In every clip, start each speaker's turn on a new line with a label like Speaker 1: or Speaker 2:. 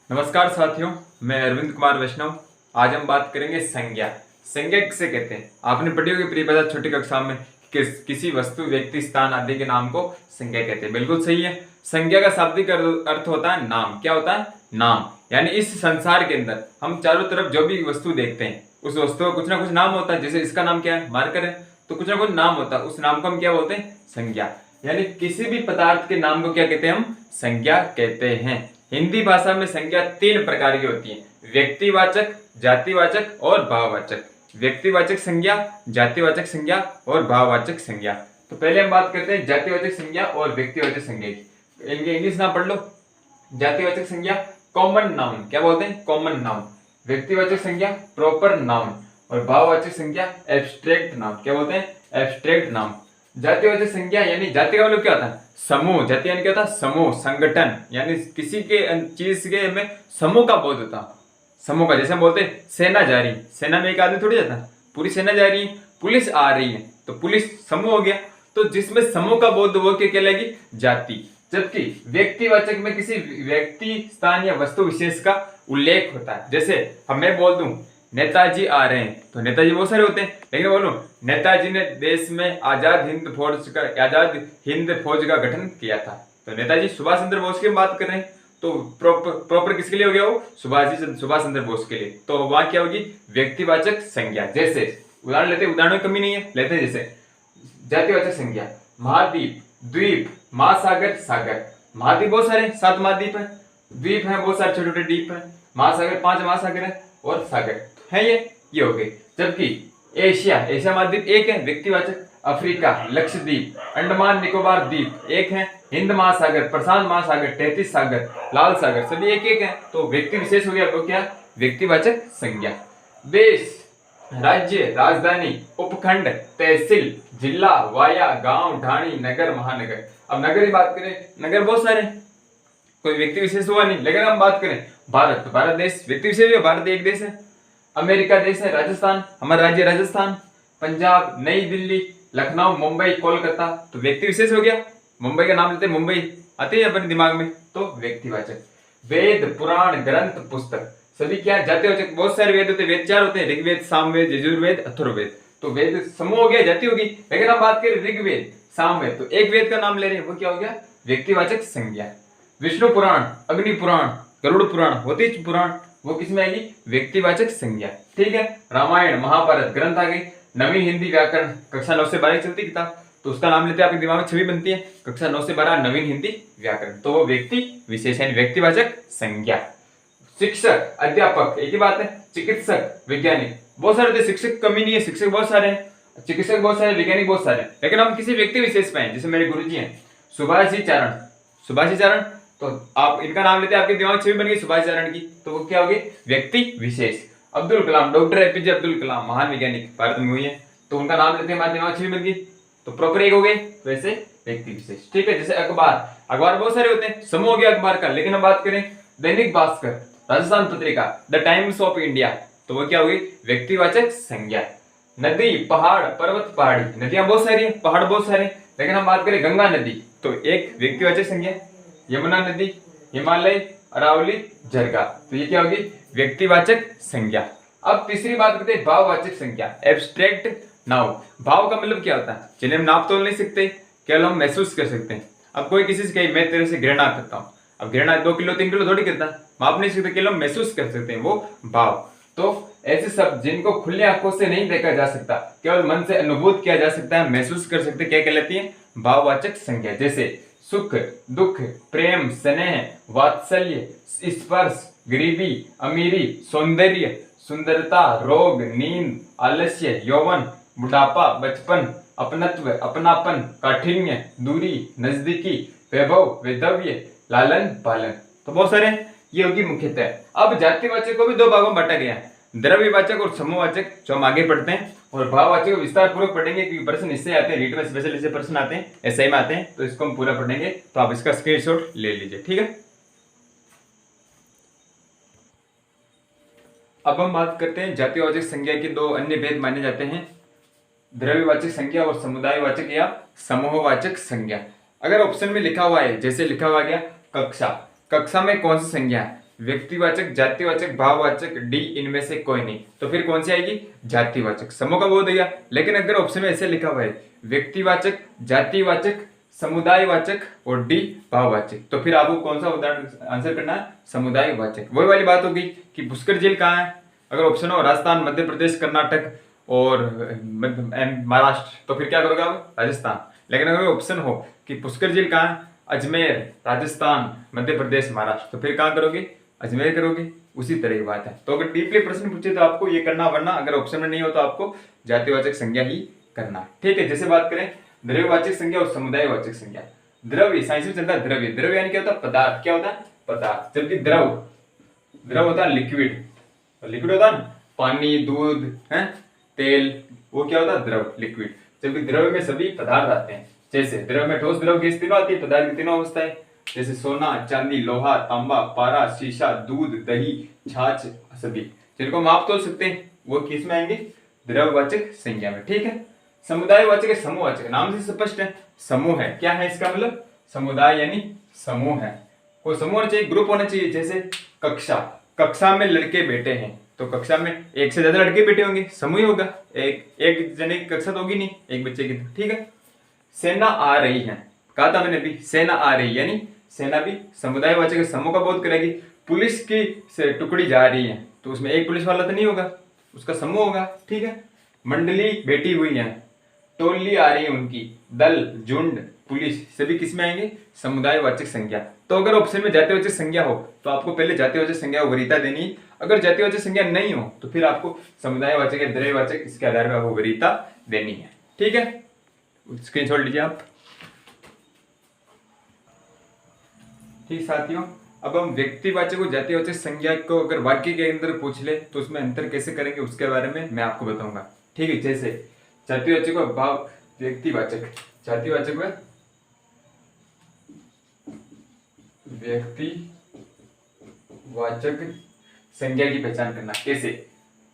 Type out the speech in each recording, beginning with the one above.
Speaker 1: नमस्कार साथियों, मैं अरविंद कुमार वैष्णव। आज हम बात करेंगे संज्ञा। संज्ञा किसे कहते हैं? आपने पढ़ी होगी प्रिय बच्चा छोटी कक्षा में किसी वस्तु, व्यक्ति, स्थान आदि के नाम को संज्ञा कहते हैं। बिल्कुल सही है। संज्ञा का शाब्दिक अर्थ होता है नाम। क्या होता है? नाम। यानी इस संसार के अंदर हम चारों तरफ जो भी वस्तु देखते हैं उस वस्तु का कुछ ना कुछ नाम होता है। जैसे इसका नाम क्या है? मार्कर है, तो कुछ ना कुछ नाम होता है। उस नाम को हम क्या बोलते हैं? संज्ञा। यानी किसी भी पदार्थ के नाम को क्या कहते हैं? हम संज्ञा कहते हैं। हिंदी भाषा में संज्ञा 3 प्रकार की होती है: व्यक्तिवाचक, जातिवाचक और भाववाचक। व्यक्तिवाचक संज्ञा, जातिवाचक संज्ञा और भाववाचक संज्ञा। तो पहले हम बात करते हैं जातिवाचक संज्ञा और व्यक्तिवाचक संज्ञा की। इनके इंग्लिश नाम पढ़ लो। जातिवाचक संज्ञा कॉमन नाउन, क्या बोलते हैं? Common noun. व्यक्तिवाचक संज्ञा प्रॉपर नाउन और भाववाचक संज्ञा एब्स्ट्रैक्ट नाउन, क्या बोलते हैं? Abstract noun. जातिवाचक संज्ञा यानी जाति का मतलब क्या होता है? समूह। जाति यानी क्या होता है? समूह, संगठन। यानी किसी के चीज के में समूह का बोध होता है। समूह का, जैसे हम बोलते हैं सेना जा रही, सेना में एक आदमी थोड़ी जाता है, पूरी सेना जा रही है। पुलिस आ रही है तो पुलिस समूह हो गया। तो जिसमें समूह का बोध वो क्या कहलाएगी? जाति। जबकि व्यक्तिवाचक में किसी व्यक्ति, स्थान या वस्तु विशेष का उल्लेख होता है। जैसे हम मैं बोल दूं नेताजी आ रहे हैं, तो नेताजी बहुत सारे होते हैं, लेकिन बोलूं नेताजी ने देश में आजाद हिंद फौज का गठन किया था, तो नेताजी सुभाष चंद्र बोस की बात कर रहे हैं। तो प्रॉपर किसके लिए हो गया वो? सुभाष चंद्र बोस के लिए। तो वहां क्या होगी? व्यक्तिवाचक संज्ञा। जैसे उदाहरण लेते, उदाहरण में कमी नहीं है, लेते हैं जैसे जातिवाचक संज्ञा महाद्वीप, द्वीप, महासागर, सागर। महाद्वीप बहुत सारे, 7 महाद्वीप है, द्वीप है बहुत सारे, छोटे छोटे द्वीप है, महासागर 5 महासागर है और सागर है। ये हो गई। जबकि एशिया महाद्वीप एक है, व्यक्तिवाचक। अफ्रीका, लक्षद्वीप, अंडमान निकोबार द्वीप एक है। हिंद महासागर, प्रशांत महासागर, 33 सागर, लाल सागर, सभी एक एक है। तो व्यक्ति विशेष हो गया, वो क्या? व्यक्तिवाचक संज्ञा। देश, राज्य, राजधानी, उपखंड, तहसील, जिला, वाया, गांव, ढाणी, नगर, महानगर। अब नगर की बात करें, नगर बहुत सारे, कोई व्यक्ति विशेष हुआ नहीं। लेकिन हम बात करें भारत, तो भारत देश व्यक्ति विशेष है, भारत एक देश है। अमेरिका देश है, राजस्थान हमारा राज्य राजस्थान, पंजाब, नई दिल्ली, लखनऊ, मुंबई, कोलकाता, तो व्यक्ति विशेष हो गया। मुंबई का नाम लेते हैं, मुंबई आते हैं अपने दिमाग में, तो व्यक्तिवाचक। वेद, पुराण, ग्रंथ, पुस्तक, सभी क्या? जातिवाचक। बहुत सारे वेद होते हैं, वेद 4 होते हैं: ऋग्वेद, सामवेद, यजुर्वेद, अथर्ववेद। तो वेद समूह हो गया, जाति होगी। लेकिन हम बात करें ऋग्वेद, सामवेद, तो एक वेद का नाम ले रहे हैं, वो क्या हो गया? व्यक्तिवाचक संज्ञा। विष्णु पुराण, अग्नि पुराण, गरुड़ पुराण, होती पुराण, वो किसमें आएगी? व्यक्तिवाचक संज्ञा। ठीक है। रामायण, महाभारत ग्रंथ आ गई। नवीन हिंदी व्याकरण कक्षा 9 से 12 चलती किताब, तो उसका नाम लेते हैं, आपके दिमाग में छवि बनती है, कक्षा 9 से 12 नवीन हिंदी व्याकरण। तो वो व्यक्ति विशेष है, व्यक्तिवाचक संज्ञा। शिक्षक, अध्यापक एक ही बात है। चिकित्सक, वैज्ञानिक, बहुत सारे होते। शिक्षक कमी नहीं है, शिक्षक बहुत सारे हैं, चिकित्सक बहुत सारे, वैज्ञानिक बहुत सारे। लेकिन हम किसी व्यक्ति विशेष पे हैं, जैसे मेरे गुरुजी हैं सुभाषी चारण, तो आप इनका नाम लेते हैं, आपके दिमाग में छवि बन गई सुभाष चारण की, तो वो क्या होगी? व्यक्ति विशेष। अब्दुल कलाम, डॉक्टर एपीजे अब्दुल कलाम, महान वैज्ञानिक, भारत में हुई है, तो उनका नाम लेते हैं, हमारे दिमाग में छवि बन गई, तो प्रॉपर एक हो गए। वैसे व्यक्ति विशेष। ठीक है। जैसे अखबार बहुत सारे होते हैं, समूह हो गया अखबार का। लेकिन हम बात करें Dainik Bhaskar, Rajasthan Patrika, the times of India, तो वो क्या होगी? व्यक्तिवाचक संज्ञा। नदी, पहाड़, पर्वत, पहाड़ी, नदियां बहुत सारी है, पहाड़ बहुत सारे। लेकिन हम बात करें गंगा नदी, तो एक व्यक्तिवाचक संज्ञा। यमुना नदी, हिमालय, अरावली, झरगा, तो ये क्या होगी? व्यक्तिवाचक संज्ञा। अब तीसरी बात करते हैं भाववाचक संज्ञा, एब्स्ट्रैक्ट नाउन। भाव का मतलब क्या होता है? जिन्हें हम नाप तोल नहीं सकते, केवल हम महसूस कर सकते हैं। अब कोई किसी से कहे मैं तेरे से घृणा करता हूँ, अब घृणा 2 किलो 3 किलो थोड़ी करता, माप नहीं सकते, केवल हम महसूस कर सकते हैं, वो भाव। तो ऐसे शब्द जिनको खुली आंखों से नहीं देखा जा सकता, केवल मन से अनुभूत किया जा सकता है, महसूस कर सकते, क्या कहलाती है? भाववाचक संज्ञा। जैसे सुख, दुख, प्रेम, स्नेह, वात्सल्य, स्पर्श, गरीबी, अमीरी, सौंदर्य, सुंदरता, रोग, नींद, आलस्य, यौवन, बुढ़ापा, बचपन, अपनत्व, अपनापन, काठिन्य, दूरी, नजदीकी, वैभव, वैधव्य, लालन, पालन, तो बहुत सारे। ये होगी मुख्यतः। अब जातिवाचक को भी 2 भागों में बांटा गया है, द्रव्यवाचक और समूहवाचक, जो हम आगे पढ़ते हैं। और भाववाचक को विस्तार पूर्वक पढ़ेंगे, क्योंकि प्रश्न इससे आते हैं, रीट में स्पेशल इससे प्रश्न आते हैं, एसआई में आते हैं, तो इसको हम पूरा पढ़ेंगे। तो आप इसका स्क्रीनशॉट ले लीजिए। ठीक है। अब हम बात करते हैं जातिवाचक संज्ञा के 2 अन्य भेद माने जाते हैं, द्रव्यवाचक संज्ञा और समुदायवाचक या समूहवाचक संज्ञा। अगर ऑप्शन में लिखा हुआ है, जैसे लिखा हुआ गया कक्षा, कक्षा में कौन सी संज्ञा है? व्यक्तिवाचक, जातिवाचक, भाववाचक, डी इनमें से कोई नहीं। तो फिर कौन सी आएगी? जातिवाचक। समूह का बोध गया। लेकिन अगर ऑप्शन में ऐसे लिखा हुआ है व्यक्तिवाचक, जातिवाचक, समुदायवाचक और डी भाववाचक, तो फिर आपको कौन सा उदाहरण आंसर करना है? समुदायवाचक। वही वाली बात होगी कि पुष्कर झील कहाँ है? अगर ऑप्शन हो राजस्थान, मध्य प्रदेश, कर्नाटक और महाराष्ट्र, तो फिर क्या करोगे आप? राजस्थान। लेकिन अगर ऑप्शन हो कि पुष्कर झील कहाँ है? अजमेर, राजस्थान, मध्य प्रदेश, महाराष्ट्र, तो फिर कहाँ करोगे? अजमेर करोगे। उसी तरह की बात है। तो अगर डीपली प्रश्न पूछे तो आपको ये करना, वरना अगर ऑप्शन में नहीं हो तो आपको जातिवाचक संज्ञा ही करना। ठीक है। जैसे बात करें द्रव्यवाचक संज्ञा और समुदायवाचक संज्ञा। द्रव्य साइंस में चलता है द्रव्य। द्रव्य यानी क्या होता है? पदार्थ। क्या होता है? पदार्थ। जबकि द्रव, द्रव होता है लिक्विड। लिक्विड होता है ना, पानी, दूध है, तेल, वो क्या होता है? द्रव, लिक्विड। जबकि द्रव्य में सभी पदार्थ आते हैं। जैसे द्रव्य में ठोस, द्रव, गैस तीनों आती है। पदार्थ की तीनों अवस्थाएं, जैसे सोना, चांदी, लोहा, तांबा, पारा, शीशा, दूध, दही, छाछ, सभी जिनको हम आप तोल सकते हैं, वो किस में आएंगे? द्रव्यवाचक संज्ञा में। ठीक है। समुदायवाचक है समूहवाचक। नाम से स्पष्ट है, समूह है। क्या है इसका मतलब? समुदाय यानी समूह है। कोई समूह होना चाहिए, ग्रुप होना चाहिए। जैसे कक्षा, कक्षा में लड़के बैठे हैं, तो कक्षा में एक से ज्यादा लड़के बैठे होंगे, समूह ही होगा। एक जने की कक्षा तो होगी नहीं, एक बच्चे की। ठीक है। सेना आ रही है, कहा था मैंने भी, सेना आ रही यानी सेना भी समुदायवाचक समूह का बोध करेगी। पुलिस की से टुकड़ी जा रही है, तो उसमें एक पुलिस वाला तो नहीं होगा, उसका समूह होगा। ठीक है। मंडली बैठी हुई है, टोली आ रही है उनकी, दल, झुंड, पुलिस, सभी किस में आएंगे? समुदायवाचक संज्ञा। तो अगर ऑप्शन में जातिवाचक संज्ञा हो तो आपको पहले जातिवाचक संज्ञा को वरीयता देनी है। अगर जातिवाचक संज्ञा नहीं हो तो फिर आपको समुदायवाचक या द्रव्यवाचक इसके आधार पर आपको वरीयता देनी है। ठीक है। स्क्रीनशॉट लीजिए आप। ठीक साथियों, अब हम व्यक्तिवाचक और जातिवाचक संज्ञा को अगर वाक्य के अंदर पूछ ले तो उसमें अंतर कैसे करेंगे उसके बारे में मैं आपको बताऊंगा। ठीक है। जैसे जातिवाचक व भाव व्यक्तिवाचक, जातिवाचक व व्यक्तिवाचक संज्ञा की पहचान करना। कैसे?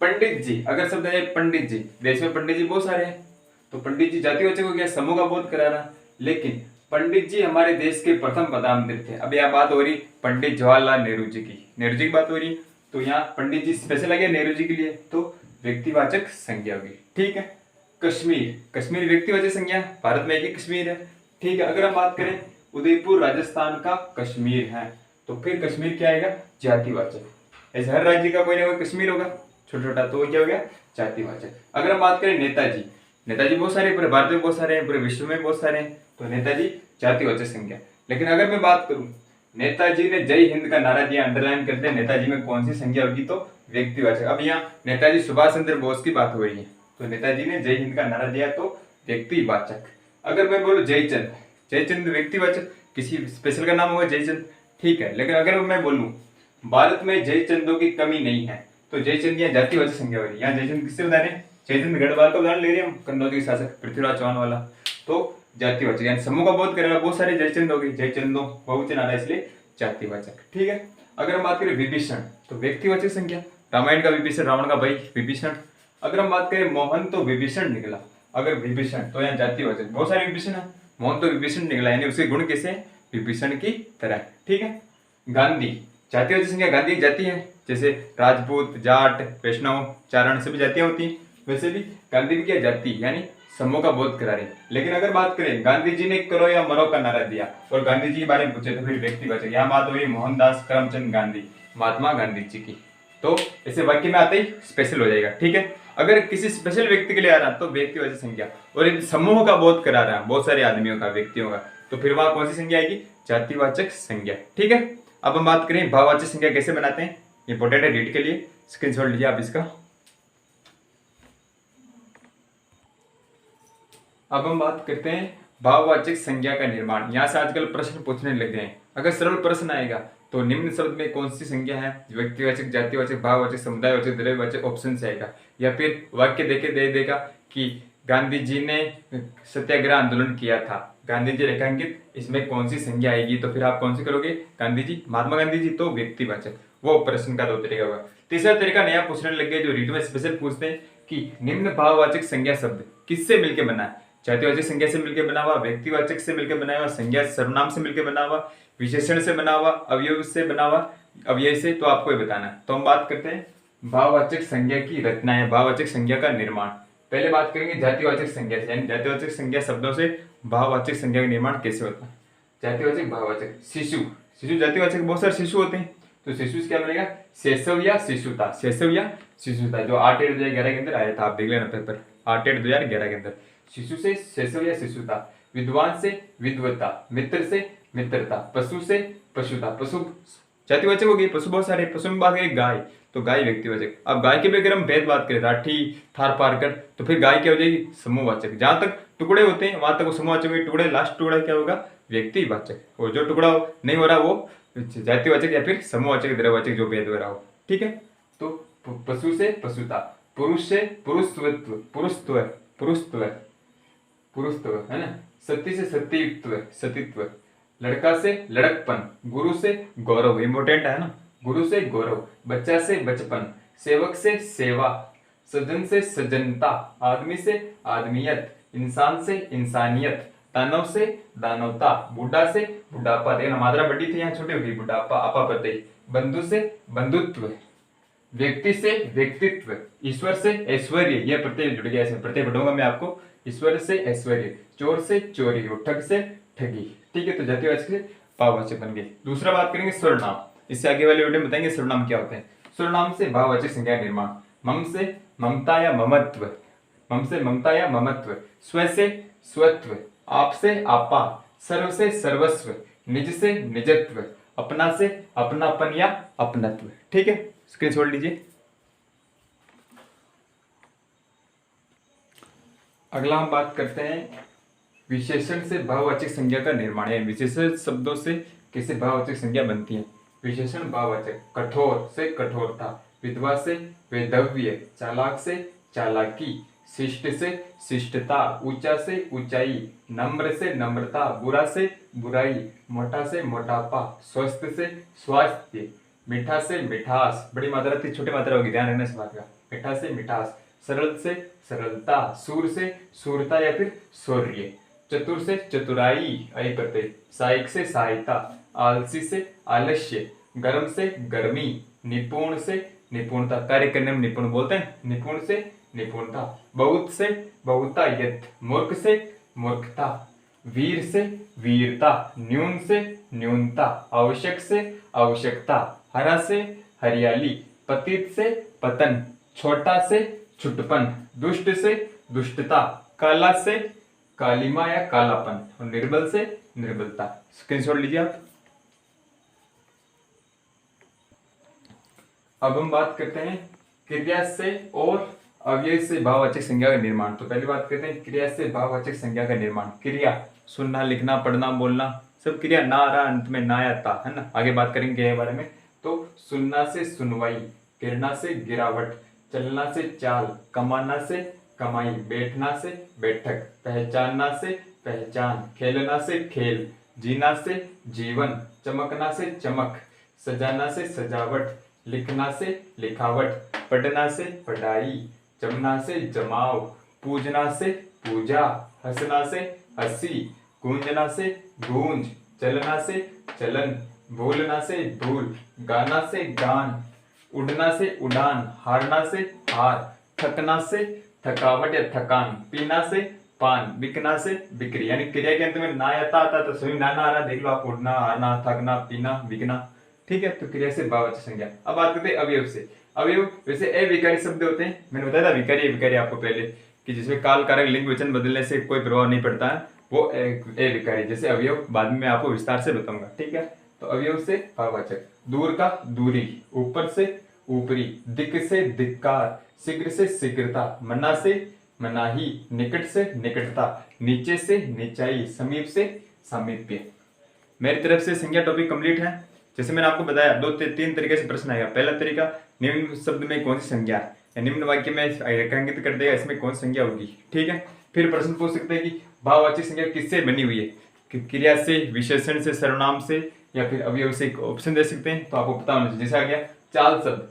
Speaker 1: पंडित जी, अगर शब्द है पंडित जी, देश में पंडित जी बहुत सारे हैं, तो पंडित जी जातिवाचक हो गया, समूह का बोध करा रहा। लेकिन पंडित जी हमारे देश के प्रथम प्रधानमंत्री थे। अब यह बात हो रही पंडित जवाहरलाल नेहरू जी की, नेहरू जी की बात हो रही, तो यहाँ पंडित जी स्पेशल आ गया नेहरू जी के लिए, तो व्यक्तिवाचक संज्ञा होगी। ठीक है। कश्मीर, कश्मीर व्यक्तिवाचक संज्ञा, भारत में एक ही कश्मीर है। ठीक है। अगर हम बात करें उदयपुर राजस्थान का कश्मीर है, तो फिर कश्मीर क्या आएगा? जातिवाचक। ऐसे हर राज्य का कोई ना कोई कश्मीर होगा, छोटा छोटा, तो क्या हो गया? जातिवाचक। अगर हम बात करें नेताजी, नेताजी बहुत सारे, पूरे भारत में बहुत सारे हैं, पूरे विश्व में बहुत सारे हैं, तो नेताजी जातिवाचक संज्ञा। लेकिन अगर मैं बात करूं नेताजी ने जय हिंद का नारा दिया, अंडरलाइन करते हैं, नेताजी में कौन सी संज्ञा होगी? तो व्यक्तिवाचक। अब यहाँ नेताजी सुभाष चंद्र बोस की बात हो रही है, तो नेताजी ने जय हिंद का नारा दिया, तो व्यक्तिवाचक। अगर मैं बोलूं जयचंद, जयचंद व्यक्तिवाचक, किसी स्पेशल का नाम होगा जयचंद। ठीक है। लेकिन अगर मैं बोलूं भारत में जयचंदों की कमी नहीं है, तो जयचंद यहाँ जातिवाचक संज्ञा हो रही है। यहाँ जयचंद किससे बता रहे? जयचंद गढ़वाल का उदाहरण ले रहे हैं हम, कन्नौज के शासक पृथ्वीराज चौहान वाला, तो जातिवाचक यानी समूह का बोध करेगा। बहुत सारे जयचंद हो गए, जयचंदों बहुवचन आ रहा है इसलिए जातिवाचक। ठीक है। अगर हम बात करें विभीषण, तो व्यक्तिवाचक संज्ञा, रामायण का विभीषण, रावण का भाई विभीषण। अगर हम बात करें मोहन, तो विभीषण निकला, अगर विभीषण तो यहाँ जातिवाचक, बहुत सारे विभीषण है, मोहन तो विभीषण निकला, यानी उसके गुण कैसे हैं? विभीषण की तरह। ठीक है। गांधी, जातिवाचक संज्ञा, गांधी जाति है, जैसे राजपूत, जाट, वैष्णव, चारण सभी जातियां होती हैं, वैसे भी गांधी भी क्या? जाति यानी समूह का बोध करा रहे। लेकिन अगर बात करें गांधी जी ने करो या मरो का नारा दिया और गांधी जी के बारे में पूछे, तो फिर व्यक्तिवाचक। यहाँ बात हुई मोहनदास करमचंद गांधी, महात्मा गांधी जी की, तो ऐसे वाक्य में आते ही स्पेशल हो जाएगा। ठीक है। अगर किसी स्पेशल व्यक्ति के लिए आ रहा तो व्यक्तिवाचक संज्ञा, और यदि समूह का बोध करा रहा है बहुत सारे आदमियों का, व्यक्तियों का, तो फिर वहां कौन सी संज्ञा आएगी? जातिवाचक संज्ञा। ठीक है। अब हम बात करें भाववाचक संज्ञा कैसे बनाते हैं, इंपॉर्टेंट है रीड के लिए, स्क्रीनशॉट लीजिए आप इसका। अब हम बात करते हैं भाववाचक संज्ञा का निर्माण। यहाँ से आजकल प्रश्न पूछने लग गए हैं। अगर सरल प्रश्न आएगा तो निम्न शब्द में कौन सी संज्ञा है? व्यक्तिवाचक, जातिवाचक, भाववाचक, समुदायवाचक, द्रव्यवाचक, ऑप्शन से आएगा, या फिर वाक्य देके दे देगा कि गांधी जी ने सत्याग्रह आंदोलन किया था, गांधी जी रेखांकित, इसमें कौन सी संज्ञा आएगी? तो फिर आप कौन सी करोगे? गांधी जी, महात्मा गांधी जी, तो व्यक्तिवाचक। वो प्रश्न का दो तरीका होगा। तीसरा तरीका नया पूछने लग गया, जो रीड में स्पेशल पूछते हैं कि निम्न भाववाचक संज्ञा शब्द किससे मिलकर बना है? जातिवाचक संज्ञा से मिलकर बना हुआ, व्यक्तिवाचक से मिलकर बना हुआ, संज्ञा सर्वनाम से मिलकर बना हुआ, विशेषण से बना हुआ, अवयव से बना हुआ, अव्यय से, तो आपको ये बताना है। तो हम बात करते हैं भाववाचक संज्ञा की रचनाएं, भाववाचक संज्ञा का निर्माण। पहले बात करेंगे जातिवाचक संज्ञा से, यानी जातिवाचक संज्ञा शब्दों से भाववाचक संज्ञा का निर्माण कैसे होता है। जातिवाचक भाववाचक, शिशु, शिशु जातिवाचक, बहुत सारे शिशु होते हैं, तो शिशु से क्या बनेगा, शैशव या शिशुता, शैशव या शिशुता, जो 8/8/2011 के अंदर आया था, आप देख लेना पेपर 8/8/2011 के अंदर। शिशु से शैशव या शिशुता, विद्वान से विद्वता, मित्र से मित्रता, पशु से पशुता, पशु जातिवाचक हो गई, पशु बहुत सारे, पशु में बात करें गाय, तो गाय व्यक्तिवाचक। अब गाय के भी अगर हम भेद बात करें, राठी थार पारकर, तो फिर गाय क्या हो जाएगी, समूहवाचक। जहां तक टुकड़े होते हैं वहां तक वो समूहवाचक होगी, टुकड़े, लास्ट टुकड़ा क्या होगा, व्यक्तिवाचक, और जो टुकड़ा नहीं हो रहा वो जातिवाचक या फिर समूहवाचक, द्रव्यवाचक, जो भेद हो रहा हो, ठीक है। तो पशु से पशुता, पुरुष से पुरुषत्व, पुरुषत्व, पुरुषत्व, पुरुषत्व है ना, सती से सतीत्व, सतीत्व, लड़का से लड़कपन, गुरु से गौरव, इंपोर्टेंट है ना, गुरु से गौरव, बच्चा से बचपन, सेवक से सेवा, सज्जन से सज्जनता, आदमी से आदमियत, इंसान से इंसानियत, दानव से दानवता, बुढ़ा से बुढ़ापा, देखना मात्रा बड़ी थी यहाँ छोटी होगी, बुढ़ापा आपा प्रत्यय, बंधु से बंधुत्व, व्यक्ति से व्यक्तित्व, ईश्वर से ऐश्वर्य, यह प्रत्यय जुड़ गया, इसमें प्रत्यय पढ़ूंगा मैं आपको, ईश्वर से ऐश्वर्य, चोर से चोरी, ठग से ठगी, ठीक है। तो जातिवाचक से भाववाचक बन गए। दूसरा बात करेंगे सर्वनाम, इससे आगे वाले वीडियो में बताएंगे सर्वनाम क्या होते हैं। सर्वनाम से भाववाचक संज्ञा निर्माण, मम से ममता या ममत्व, मम से ममता या ममत्व, स्व से स्वत्व, आप से आपा, सर्व से सर्वस्व, निज से निजत्व, अपना से अपनापन या अपनत्व, ठीक है। स्क्रीन छोड़ लीजिए। अगला हम बात करते हैं विशेषण से भाववाचक संज्ञा का निर्माण, है विशेषण शब्दों से कैसे भाववाचक संज्ञा बनती है। विशेषण भाववाचक, कठोर से कठोरता, विधवा से वैधव्य, चालाक से चालाकी, शिष्ट से शिष्टता, ऊंचा से ऊंचाई, नम्र से नम्रता, बुरा से बुराई, मोटा से मोटापा, स्वस्थ से स्वास्थ्य, मीठा से मिठास, बड़ी मात्रा थी छोटी मात्रा होगी, ध्यान रखना इस बात का, मीठा से मिठास, सरल से सरलता, सूर से सूरता या फिर शौर्य, चतुर से चतुराई, आई प्रत्यय, सहायक से सहायता, आलसी से आलस्य, गर्म से गर्मी, निपुण से निपुणता, कार्य करने में निपुण बोलते हैं, निपुण से निपुणता, बहुत से बहुतायत, मूर्ख से मूर्खता, वीर से वीरता, न्यून से न्यूनता, आवश्यक से आवश्यकता, हरा से हरियाली, पतित से पतन, छोटा से छुटपन, दुष्ट से दुष्टता, काला से कालिमा या कालापन, और निर्बल से निर्बलता। स्क्रीनशॉट लीजिए आप। अब हम बात करते हैं क्रिया से और अव्यय से भाववाचक संज्ञा का निर्माण। तो पहली बात करते हैं क्रिया से भाववाचक संज्ञा का निर्माण। क्रिया सुनना, लिखना, पढ़ना, बोलना, सब क्रिया, ना रहा अंत में ना या ता, है ना। आगे बात करेंगे के बारे में। तो सुनना से सुनवाई, गिरना से गिरावट, चलना से चाल, कमाना से कमाई, बैठना से बैठक, पहचानना से पहचान, खेलना से खेल, जीना से जीवन, चमकना से चमक, सजाना से सजावट, लिखना से लिखावट, पढ़ना से पढ़ाई, जमना से जमाव, पूजना से पूजा, हंसना से हंसी, गूंजना से गूंज, चलना से चलन, भूलना से भूल, गाना से गान, उड़ना से उड़ान, हारना से हार, थकना से थकावट या थकान, पीना से पान, बिकना से बिक्री। यानी क्रिया के अंत में ना या ता आता तो सभी ना ना आ रहा, देख लो आप, उड़ना, हारना, थकना, पीना, बिकना, ठीक है। तो क्रिया से भाववाचक संज्ञा। अब बात करते हैं अवयव से। अवयव वैसे अविकारी शब्द होते हैं, मैंने बताया था विकारी विकारी आपको पहले, कि जिसमें काल कारक लिंग वचन बदलने से कोई प्रभाव नहीं पड़ता है, वो अविकारी। जैसे अवयव बाद में आपको विस्तार से बताऊंगा, ठीक है। तो अवयव से भाववाचक, दूर का दूरी, ऊपर से ऊपरी, दिक् से धिक्कार, शीघ्र से शीघ्रता, मना से मनाही, निकट से निकटता, नीचे से नीचाई, समीप से सामीप्य। मेरी तरफ से संज्ञा टॉपिक कंप्लीट है। जैसे मैंने आपको बताया, तीन तरीके से प्रश्न आएगा। पहला तरीका, निम्न शब्द में कौन सी संज्ञा है, या निम्न वाक्य में रेखांकित कर देगा इसमें कौन सी संज्ञा होगी, ठीक है। फिर प्रश्न पूछ सकते हैं कि भाववाचक संज्ञा किससे बनी हुई है, कि क्रिया से, विशेषण से, सर्वनाम से, या फिर अवयव से। ऑप्शन दे सकते हैं, तो आपको पता होना चाहिए। जैसे आ गया चाल शब्द,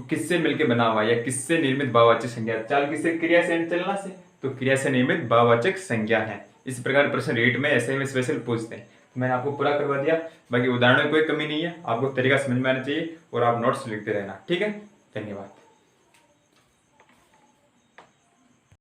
Speaker 1: किससे मिलकर बना हुआ या किससे निर्मित भाववाचक संज्ञा। चाल किससे, क्रिया से, चलना से, तो क्रिया से निर्मित भाववाचक संज्ञा है। इस प्रकार प्रश्न रीट में ऐसे में स्पेशल पूछते हैं। मैंने आपको पूरा करवा दिया। बाकी उदाहरणों में कोई कमी नहीं है, आपको तरीका समझ में आना चाहिए और आप नोट्स लिखते रहना। ठीक है, धन्यवाद।